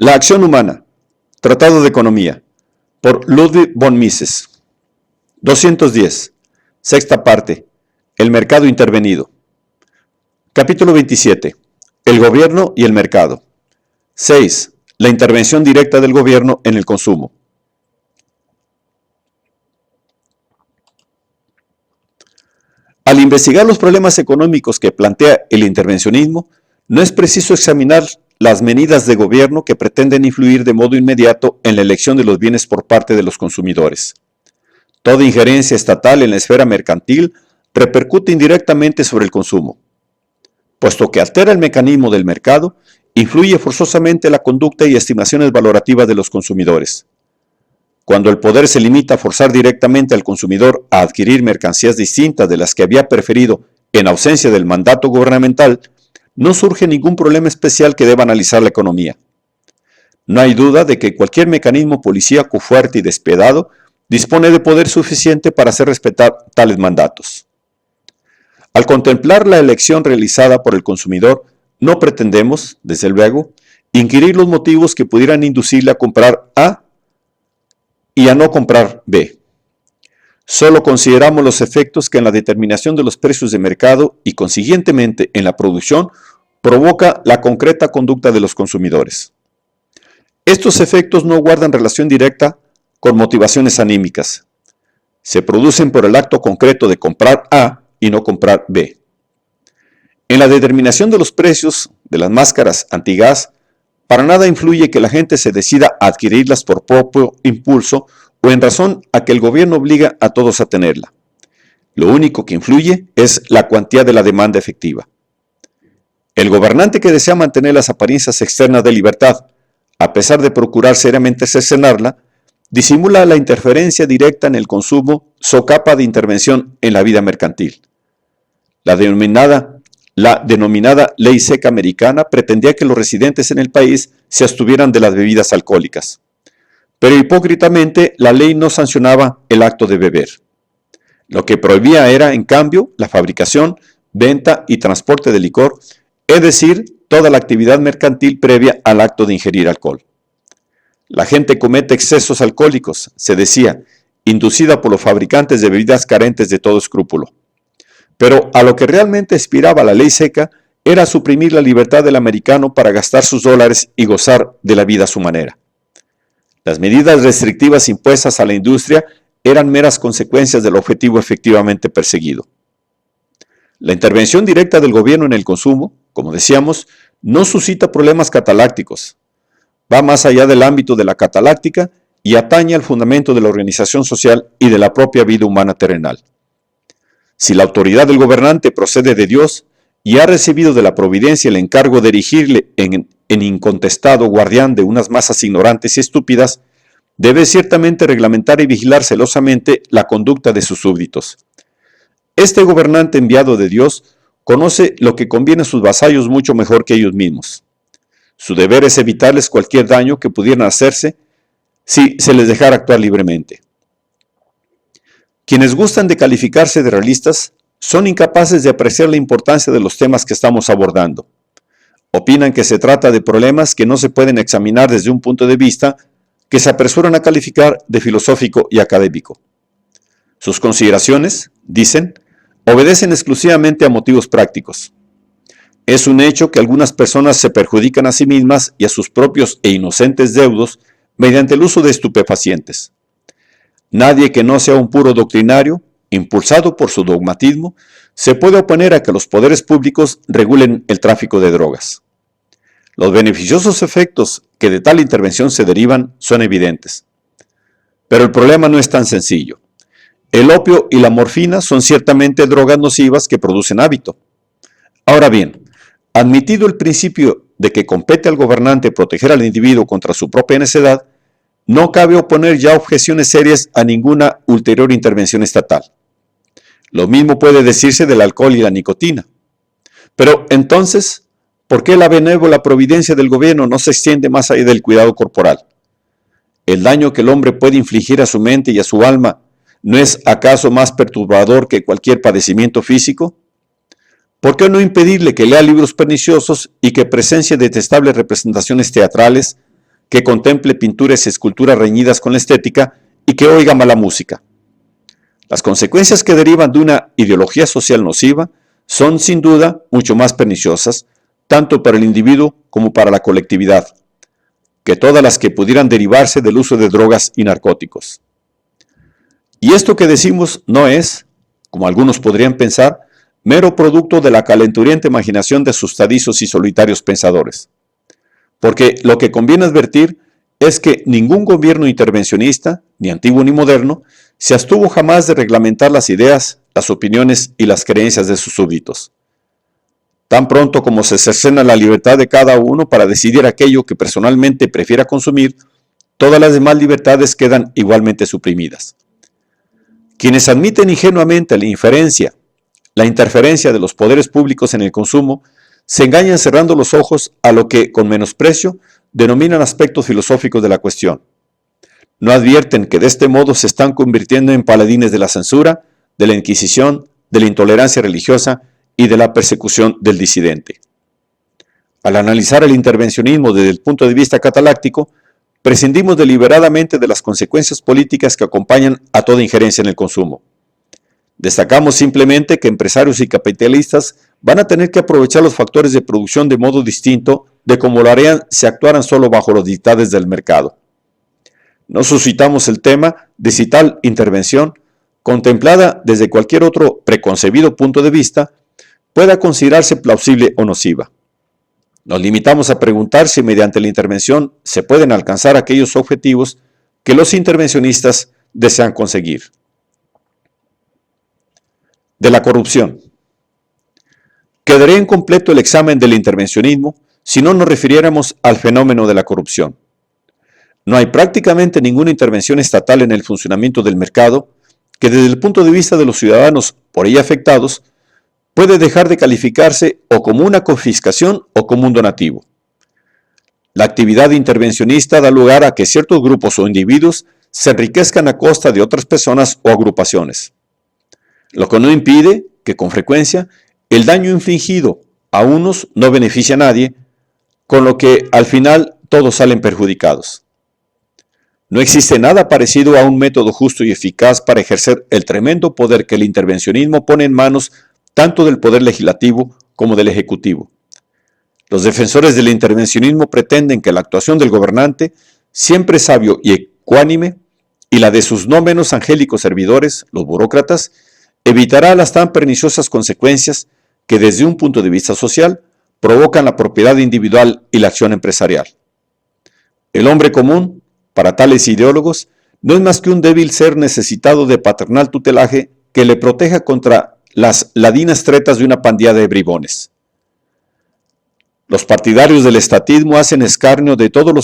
La acción humana. Tratado de Economía. Por Ludwig von Mises. 210. Sexta parte. El mercado intervenido. Capítulo 27. El gobierno y el mercado. 6. La intervención directa del gobierno en el consumo. Al investigar los problemas económicos que plantea el intervencionismo, no es preciso examinar las medidas de gobierno que pretenden influir de modo inmediato en la elección de los bienes por parte de los consumidores. Toda injerencia estatal en la esfera mercantil repercute indirectamente sobre el consumo. Puesto que altera el mecanismo del mercado, influye forzosamente la conducta y estimaciones valorativas de los consumidores. Cuando el poder se limita a forzar directamente al consumidor a adquirir mercancías distintas de las que había preferido en ausencia del mandato gubernamental, no surge ningún problema especial que deba analizar la economía. No hay duda de que cualquier mecanismo policíaco fuerte y despiadado dispone de poder suficiente para hacer respetar tales mandatos. Al contemplar la elección realizada por el consumidor, no pretendemos, desde luego, inquirir los motivos que pudieran inducirle a comprar A y a no comprar B. Solo consideramos los efectos que en la determinación de los precios de mercado y consiguientemente en la producción provoca la concreta conducta de los consumidores. Estos efectos no guardan relación directa con motivaciones anímicas. Se producen por el acto concreto de comprar A y no comprar B. En la determinación de los precios de las máscaras antigas, para nada influye que la gente se decida a adquirirlas por propio impulso o en razón a que el gobierno obliga a todos a tenerla. Lo único que influye es la cuantía de la demanda efectiva. El gobernante que desea mantener las apariencias externas de libertad, a pesar de procurar seriamente cercenarla, disimula la interferencia directa en el consumo socapa de intervención en la vida mercantil. La denominada ley seca americana pretendía que los residentes en el país se abstuvieran de las bebidas alcohólicas. Pero hipócritamente la ley no sancionaba el acto de beber. Lo que prohibía era, en cambio, la fabricación, venta y transporte de licor, es decir, toda la actividad mercantil previa al acto de ingerir alcohol. La gente comete excesos alcohólicos, se decía, inducida por los fabricantes de bebidas carentes de todo escrúpulo. Pero a lo que realmente aspiraba la ley seca era suprimir la libertad del americano para gastar sus dólares y gozar de la vida a su manera. Las medidas restrictivas impuestas a la industria eran meras consecuencias del objetivo efectivamente perseguido. La intervención directa del gobierno en el consumo, como decíamos, no suscita problemas catalácticos. Va más allá del ámbito de la cataláctica y atañe al fundamento de la organización social y de la propia vida humana terrenal. Si la autoridad del gobernante procede de Dios y ha recibido de la providencia el encargo de erigirle en incontestado guardián de unas masas ignorantes y estúpidas, debe ciertamente reglamentar y vigilar celosamente la conducta de sus súbditos. Este gobernante enviado de Dios conoce lo que conviene a sus vasallos mucho mejor que ellos mismos. Su deber es evitarles cualquier daño que pudieran hacerse si se les dejara actuar libremente. Quienes gustan de calificarse de realistas son incapaces de apreciar la importancia de los temas que estamos abordando. Opinan que se trata de problemas que no se pueden examinar desde un punto de vista que se apresuran a calificar de filosófico y académico. Sus consideraciones, dicen, obedecen exclusivamente a motivos prácticos. Es un hecho que algunas personas se perjudican a sí mismas y a sus propios e inocentes deudos mediante el uso de estupefacientes. Nadie que no sea un puro doctrinario, impulsado por su dogmatismo, se puede oponer a que los poderes públicos regulen el tráfico de drogas. Los beneficiosos efectos que de tal intervención se derivan son evidentes. Pero el problema no es tan sencillo. El opio y la morfina son ciertamente drogas nocivas que producen hábito. Ahora bien, admitido el principio de que compete al gobernante proteger al individuo contra su propia necedad, no cabe oponer ya objeciones serias a ninguna ulterior intervención estatal. Lo mismo puede decirse del alcohol y la nicotina. Pero entonces, ¿por qué la benévola providencia del gobierno no se extiende más allá del cuidado corporal? ¿El daño que el hombre puede infligir a su mente y a su alma no es acaso más perturbador que cualquier padecimiento físico? ¿Por qué no impedirle que lea libros perniciosos y que presencie detestables representaciones teatrales, que contemple pinturas y esculturas reñidas con la estética y que oiga mala música. Las consecuencias que derivan de una ideología social nociva son sin duda mucho más perniciosas, tanto para el individuo como para la colectividad, que todas las que pudieran derivarse del uso de drogas y narcóticos. Y esto que decimos no es, como algunos podrían pensar, mero producto de la calenturienta imaginación de asustadizos y solitarios pensadores. Porque lo que conviene advertir es que ningún gobierno intervencionista, ni antiguo ni moderno, se abstuvo jamás de reglamentar las ideas, las opiniones y las creencias de sus súbditos. Tan pronto como se cercena la libertad de cada uno para decidir aquello que personalmente prefiera consumir, todas las demás libertades quedan igualmente suprimidas. Quienes admiten ingenuamente la inferencia, la interferencia de los poderes públicos en el consumo, se engañan cerrando los ojos a lo que, con menosprecio, denominan aspectos filosóficos de la cuestión. No advierten que de este modo se están convirtiendo en paladines de la censura, de la Inquisición, de la intolerancia religiosa y de la persecución del disidente. Al analizar el intervencionismo desde el punto de vista cataláctico, prescindimos deliberadamente de las consecuencias políticas que acompañan a toda injerencia en el consumo. Destacamos simplemente que empresarios y capitalistas van a tener que aprovechar los factores de producción de modo distinto de como lo harían si actuaran solo bajo los dictados del mercado. No suscitamos el tema de si tal intervención, contemplada desde cualquier otro preconcebido punto de vista, pueda considerarse plausible o nociva. Nos limitamos a preguntar si mediante la intervención se pueden alcanzar aquellos objetivos que los intervencionistas desean conseguir. De la corrupción. Quedaría incompleto el examen del intervencionismo si no nos refiriéramos al fenómeno de la corrupción. No hay prácticamente ninguna intervención estatal en el funcionamiento del mercado que desde el punto de vista de los ciudadanos por ella afectados puede dejar de calificarse o como una confiscación o como un donativo. La actividad intervencionista da lugar a que ciertos grupos o individuos se enriquezcan a costa de otras personas o agrupaciones, lo que no impide que con frecuencia el daño infligido a unos no beneficia a nadie, con lo que al final todos salen perjudicados. No existe nada parecido a un método justo y eficaz para ejercer el tremendo poder que el intervencionismo pone en manos tanto del poder legislativo como del ejecutivo. Los defensores del intervencionismo pretenden que la actuación del gobernante, siempre sabio y ecuánime, y la de sus no menos angélicos servidores, los burócratas, evitará las tan perniciosas consecuencias que desde un punto de vista social provocan la propiedad individual y la acción empresarial. El hombre común, para tales ideólogos, no es más que un débil ser necesitado de paternal tutelaje que le proteja contra las ladinas tretas de una pandilla de bribones. Los partidarios del estatismo hacen escarnio de todo lo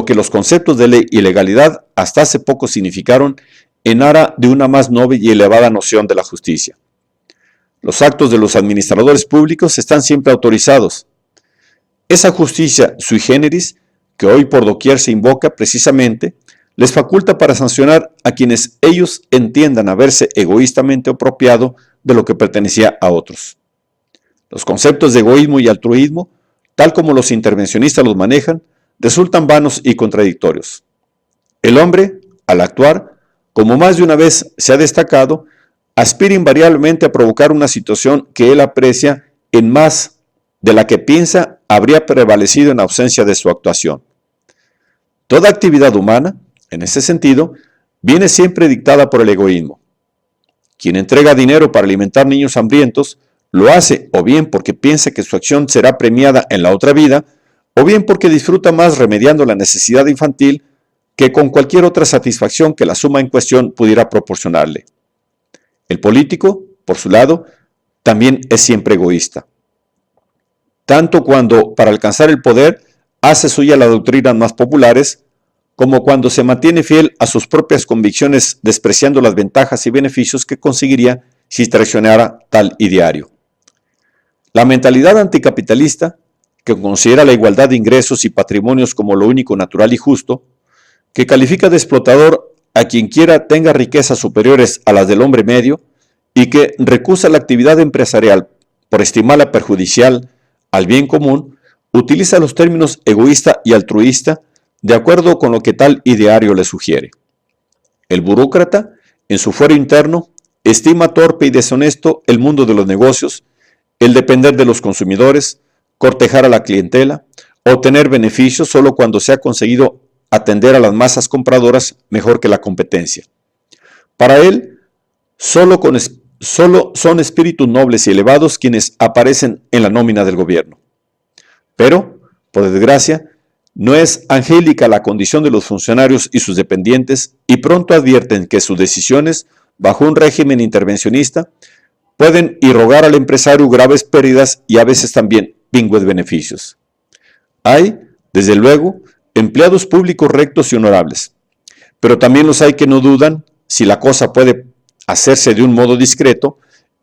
que los conceptos de ley y legalidad hasta hace poco significaron en aras de una más noble y elevada noción de la justicia. Los actos de los administradores públicos están siempre autorizados. Esa justicia sui generis, que hoy por doquier se invoca precisamente, les faculta para sancionar a quienes ellos entiendan haberse egoístamente apropiado de lo que pertenecía a otros. Los conceptos de egoísmo y altruismo, tal como los intervencionistas los manejan, resultan vanos y contradictorios. El hombre, al actuar, como más de una vez se ha destacado, aspira invariablemente a provocar una situación que él aprecia en más de la que piensa habría prevalecido en ausencia de su actuación. Toda actividad humana, en ese sentido, viene siempre dictada por el egoísmo. Quien entrega dinero para alimentar niños hambrientos, lo hace o bien porque piensa que su acción será premiada en la otra vida, o bien porque disfruta más remediando la necesidad infantil que con cualquier otra satisfacción que la suma en cuestión pudiera proporcionarle. El político, por su lado, también es siempre egoísta. Tanto cuando, para alcanzar el poder, hace suya las doctrinas más populares, como cuando se mantiene fiel a sus propias convicciones, despreciando las ventajas y beneficios que conseguiría si traicionara tal ideario. La mentalidad anticapitalista, que considera la igualdad de ingresos y patrimonios como lo único natural y justo, que califica de explotador a quien quiera tenga riquezas superiores a las del hombre medio y que recusa la actividad empresarial por estimarla perjudicial al bien común, utiliza los términos egoísta y altruista de acuerdo con lo que tal ideario le sugiere. El burócrata, en su fuero interno, estima torpe y deshonesto el mundo de los negocios, el depender de los consumidores, cortejar a la clientela, obtener beneficios solo cuando se ha conseguido atender a las masas compradoras mejor que la competencia. Para él, solo son espíritus nobles y elevados quienes aparecen en la nómina del gobierno. Pero, por desgracia, no es angélica la condición de los funcionarios y sus dependientes, y pronto advierten que sus decisiones, bajo un régimen intervencionista, pueden irrogar al empresario graves pérdidas y a veces también pingües beneficios. Hay, desde luego, empleados públicos rectos y honorables, pero también los hay que no dudan, si la cosa puede hacerse de un modo discreto,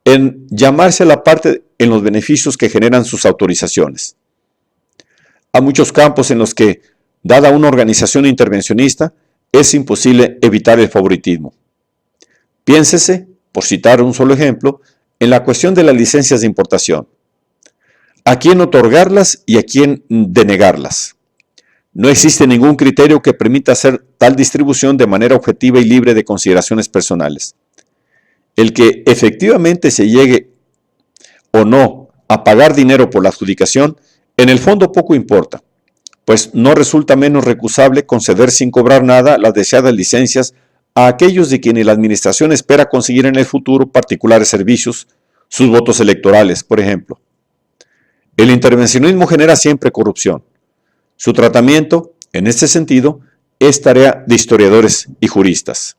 en llamarse a la parte en los beneficios que generan sus autorizaciones. Hay muchos campos en los que, dada una organización intervencionista, es imposible evitar el favoritismo. Piénsese, por citar un solo ejemplo, en la cuestión de las licencias de importación. ¿A quién otorgarlas y a quién denegarlas? No existe ningún criterio que permita hacer tal distribución de manera objetiva y libre de consideraciones personales. El que efectivamente se llegue o no a pagar dinero por la adjudicación, en el fondo poco importa, pues no resulta menos recusable conceder sin cobrar nada las deseadas licencias a aquellos de quienes la administración espera conseguir en el futuro particulares servicios, sus votos electorales, por ejemplo. El intervencionismo genera siempre corrupción. Su tratamiento, en este sentido, es tarea de historiadores y juristas.